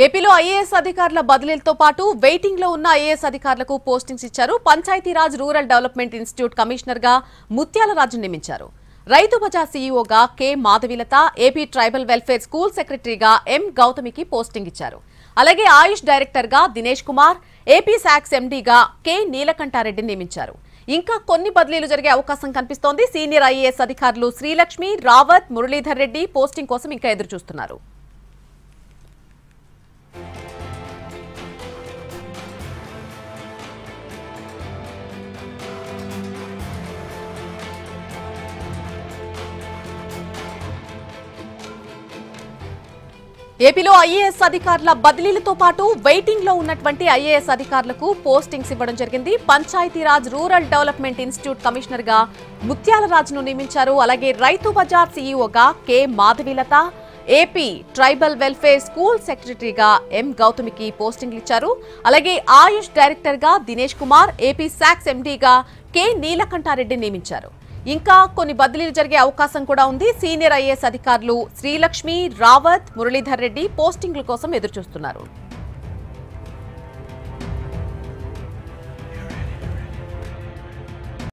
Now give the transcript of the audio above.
ఏపీలో ఐఏఎస్ అధికారుల బదిలీలతో పాటు వెయిటింగ్ లో ఉన్న ఐఏఎస్ అధికారులకు పోస్టింగ్స్ ఇచ్చారు. Panchayati Raj rural development institute commissioner గా ముత్యాలరాజు నియమించారు. రైతు బజార్ సీఈఓగా K Madhavilatha, AP tribal welfare school సెక్రటరీగా ఎం గౌతమికి పోస్టింగ్ ఇచ్చారు. అలాగే ఆయుష్ డైరెక్టర్ గా దినేష్ కుమార్, ఏపీ సాక్స్ ఎండీగా కె నీలకంఠారెడ్డిని నియమించారు. ఇంకా కొన్ని బదిలీలు జరిగే అవకాశం కనిపిస్తోంది. సీనియర్ ఐఏఎస్ అధికారులు శ్రీలక్ష్మి, రావత్, మురళీధర్ రెడ్డి పోస్టింగ్ కోసం ఇంకా ఎదురు చూస్తున్నారు. ఏపీలో ఐఏఎస్ అధికారుల బదిలీలతో పాటు వెయిటింగ్ లో ఉన్నటువంటి ఐఏఎస్ అధికారులకు పోస్టింగ్స్ ఇవ్వడం జరిగింది. Panchayati Raj rural development institute commissioner గా ముత్యాలరాజును నియమించారు. అలాగే రైతు బజార్ సీఈఓగా K Madhavilatha, AP tribal welfare school సెక్రటరీగా ఎం గౌతమికి పోస్టింగ్లు ఇచ్చారు. అలాగే ఆయుష్ డైరెక్టర్ గా దినేష్ కుమార్, ఏపీ సాక్స్ ఎండీగా కె నీలకంఠారెడ్డి నియమించారు. ఇంకా కొన్ని బదిలీలు జరిగే అవకాశం కూడా ఉంది. సీనియర్ ఐఏఎస్ అధికారులు శ్రీలక్ష్మి, రావత్, మురళీధర్ రెడ్డి పోస్టింగ్ల కోసం ఎదురుచూస్తున్నారు.